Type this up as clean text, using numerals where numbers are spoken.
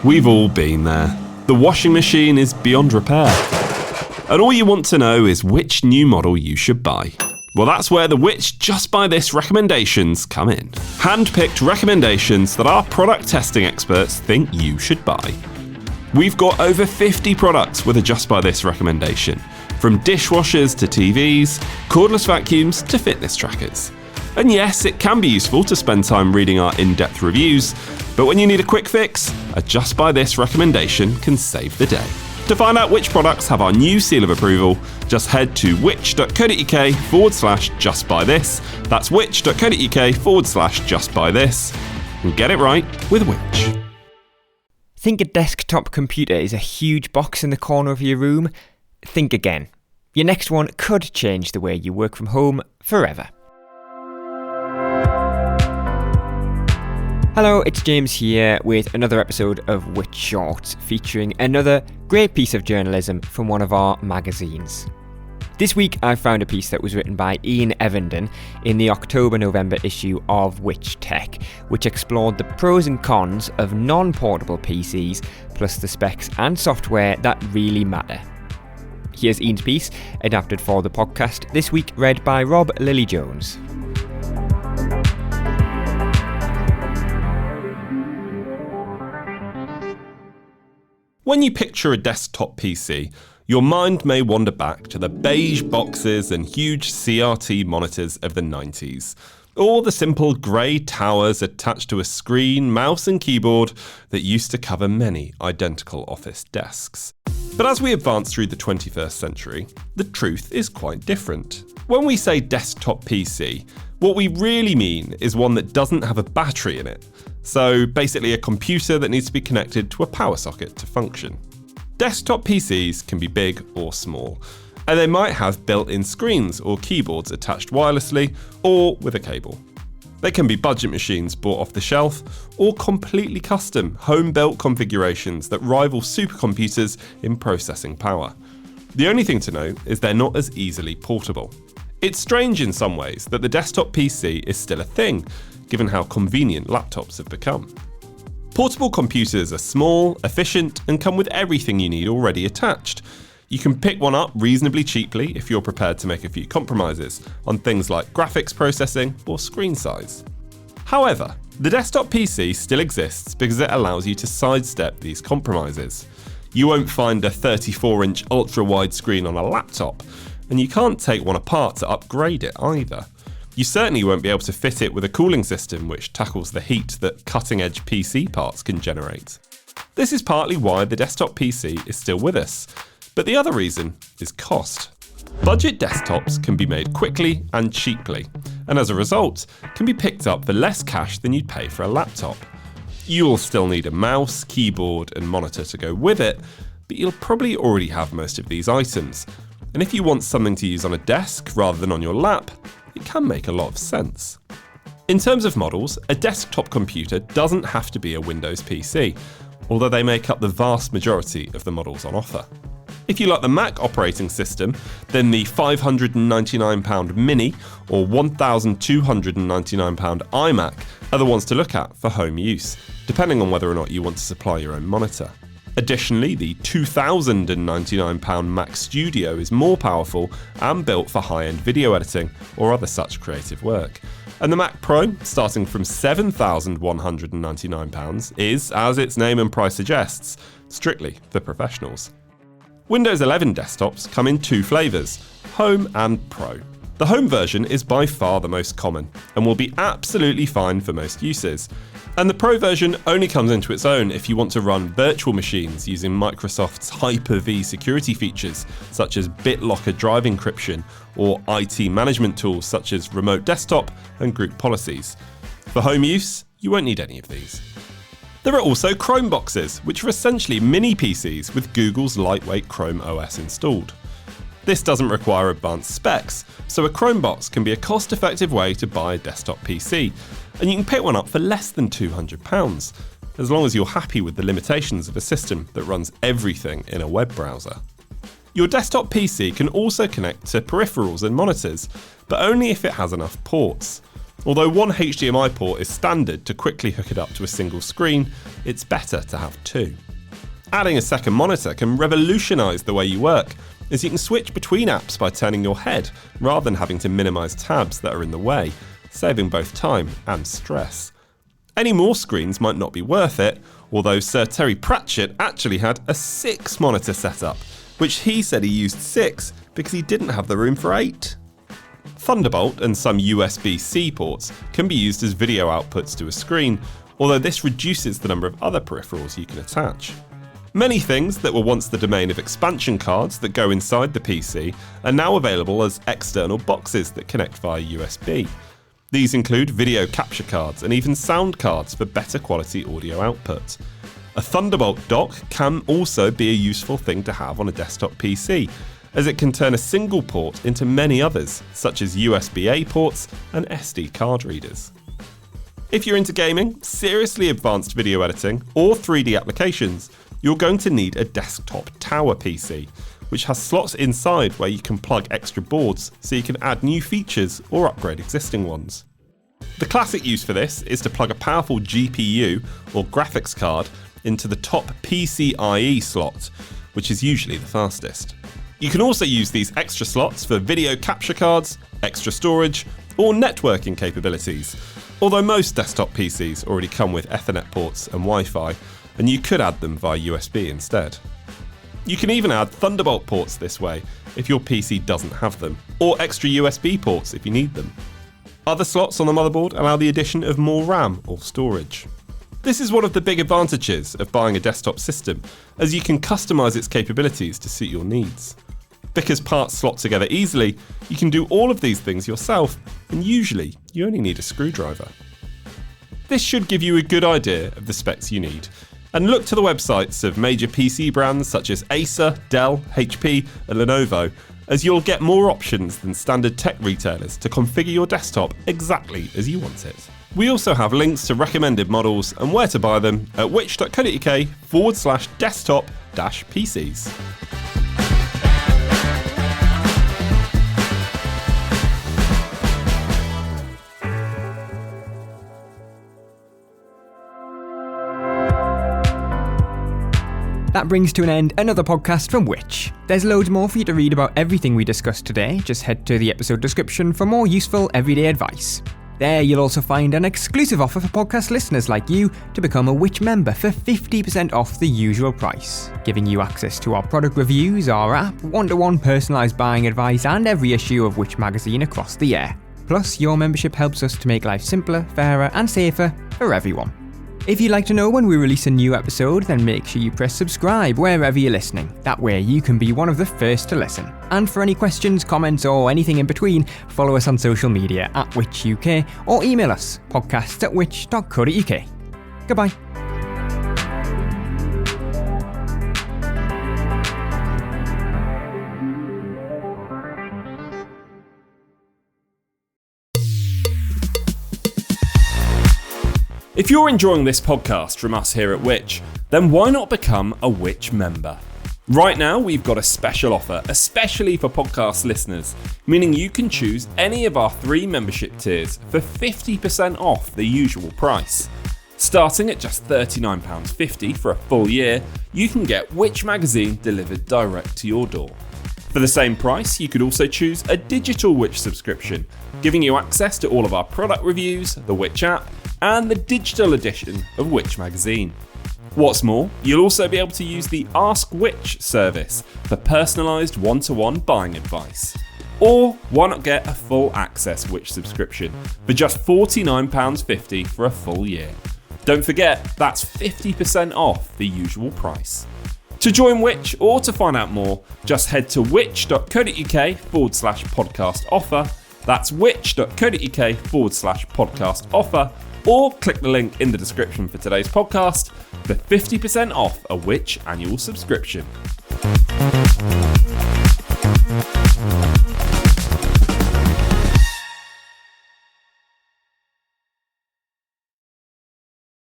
We've all been there. The washing machine is beyond repair. And all you want to know is which new model you should buy. Well, that's where the Which Just Buy This recommendations come in. Hand-picked recommendations that our product testing experts think you should buy. We've got over 50 products with a Just Buy This recommendation, from dishwashers to TVs, cordless vacuums to fitness trackers. And yes, it can be useful to spend time reading our in-depth reviews, but when you need a quick fix, a Just Buy This recommendation can save the day. To find out which products have our new seal of approval, just head to which.co.uk/justbuythis. That's which.co.uk/justbuythis. And get it right with Which. Think a desktop computer is a huge box in the corner of your room? Think again. Your next one could change the way you work from home forever. Hello, it's James here with another episode of Which Shorts, featuring another great piece of journalism from one of our magazines. This week I found a piece that was written by Ian Evenden in the October-November issue of Which Tech, which explored the pros and cons of non-portable PCs, plus the specs and software that really matter. Here's Ian's piece, adapted for the podcast, this week read by Rob Lilly-Jones. When you picture a desktop PC, your mind may wander back to the beige boxes and huge CRT monitors of the 90s, or the simple grey towers attached to a screen, mouse and keyboard that used to cover many identical office desks. But as we advance through the 21st century, the truth is quite different. When we say desktop PC, what we really mean is one that doesn't have a battery in it. So basically a computer that needs to be connected to a power socket to function. Desktop PCs can be big or small, and they might have built-in screens or keyboards attached wirelessly or with a cable. They can be budget machines bought off the shelf, or completely custom, home-built configurations that rival supercomputers in processing power. The only thing to note is they're not as easily portable. It's strange in some ways that the desktop PC is still a thing, given how convenient laptops have become. Portable computers are small, efficient, and come with everything you need already attached. You can pick one up reasonably cheaply if you're prepared to make a few compromises on things like graphics processing or screen size. However, the desktop PC still exists because it allows you to sidestep these compromises. You won't find a 34-inch ultra-wide screen on a laptop, and you can't take one apart to upgrade it either. You certainly won't be able to fit it with a cooling system which tackles the heat that cutting-edge PC parts can generate. This is partly why the desktop PC is still with us, but the other reason is cost. Budget desktops can be made quickly and cheaply, and as a result, can be picked up for less cash than you'd pay for a laptop. You'll still need a mouse, keyboard, and monitor to go with it, but you'll probably already have most of these items. And if you want something to use on a desk rather than on your lap, it can make a lot of sense. In terms of models, a desktop computer doesn't have to be a Windows PC, although they make up the vast majority of the models on offer. If you like the Mac operating system, then the £599 Mini or £1,299 iMac are the ones to look at for home use, depending on whether or not you want to supply your own monitor. Additionally, the £2,099 Mac Studio is more powerful and built for high-end video editing or other such creative work. And the Mac Pro, starting from £7,199, is, as its name and price suggests, strictly for professionals. Windows 11 desktops come in two flavours, Home and Pro. The Home version is by far the most common and will be absolutely fine for most uses. And the Pro version only comes into its own if you want to run virtual machines using Microsoft's Hyper-V security features, such as BitLocker drive encryption, or IT management tools such as Remote Desktop and Group Policies. For home use, you won't need any of these. There are also Chrome boxes, which are essentially mini PCs with Google's lightweight Chrome OS installed. This doesn't require advanced specs, so a Chrome box can be a cost-effective way to buy a desktop PC, and you can pick one up for less than £200, as long as you're happy with the limitations of a system that runs everything in a web browser. Your desktop PC can also connect to peripherals and monitors, but only if it has enough ports. Although one HDMI port is standard to quickly hook it up to a single screen, it's better to have two. Adding a second monitor can revolutionise the way you work, as you can switch between apps by turning your head rather than having to minimise tabs that are in the way, saving both time and stress. Any more screens might not be worth it, although Sir Terry Pratchett actually had a 6-monitor setup, which he said he used 6 because he didn't have the room for 8. Thunderbolt and some USB-C ports can be used as video outputs to a screen, although this reduces the number of other peripherals you can attach. Many things that were once the domain of expansion cards that go inside the PC are now available as external boxes that connect via USB. These include video capture cards and even sound cards for better quality audio output. A Thunderbolt dock can also be a useful thing to have on a desktop PC, as it can turn a single port into many others, such as USB-A ports and SD card readers. If you're into gaming, seriously advanced video editing, or 3D applications, you're going to need a desktop tower PC, which has slots inside where you can plug extra boards so you can add new features or upgrade existing ones. The classic use for this is to plug a powerful GPU or graphics card into the top PCIe slot, which is usually the fastest. You can also use these extra slots for video capture cards, extra storage, or networking capabilities, although most desktop PCs already come with Ethernet ports and Wi-Fi, and you could add them via USB instead. You can even add Thunderbolt ports this way if your PC doesn't have them, or extra USB ports if you need them. Other slots on the motherboard allow the addition of more RAM or storage. This is one of the big advantages of buying a desktop system, as you can customise its capabilities to suit your needs. Because parts slot together easily, you can do all of these things yourself, and usually you only need a screwdriver. This should give you a good idea of the specs you need, and look to the websites of major PC brands such as Acer, Dell, HP and Lenovo, as you'll get more options than standard tech retailers to configure your desktop exactly as you want it. We also have links to recommended models and where to buy them at which.co.uk/desktop-PCs. That brings to an end another podcast from Which. There's loads more for you to read about everything we discussed today. Just head to the episode description for more useful everyday advice. There you'll also find an exclusive offer for podcast listeners like you to become a Which member for 50% off the usual price, giving you access to our product reviews, our app, one-to-one personalised buying advice and every issue of Which magazine across the year. Plus, your membership helps us to make life simpler, fairer and safer for everyone. If you'd like to know when we release a new episode, then make sure you press subscribe wherever you're listening. That way you can be one of the first to listen. And for any questions, comments or anything in between, follow us on social media at WhitchUK or email us podcasts@which.co.uk. Goodbye. If you're enjoying this podcast from us here at Which, then why not become a Which member? Right now, we've got a special offer, especially for podcast listeners, meaning you can choose any of our 3 membership tiers for 50% off the usual price. Starting at just £39.50 for a full year, you can get Which magazine delivered direct to your door. For the same price, you could also choose a digital Which subscription, giving you access to all of our product reviews, the Which app, and the digital edition of Which magazine. What's more, you'll also be able to use the Ask Which service for personalised one-to-one buying advice. Or why not get a full access Which subscription for just £49.50 for a full year? Don't forget, that's 50% off the usual price. To join Which or to find out more, just head to which.co.uk/podcast offer. That's which.co.uk/podcast offer, or click the link in the description for today's podcast for 50% off a Which annual subscription.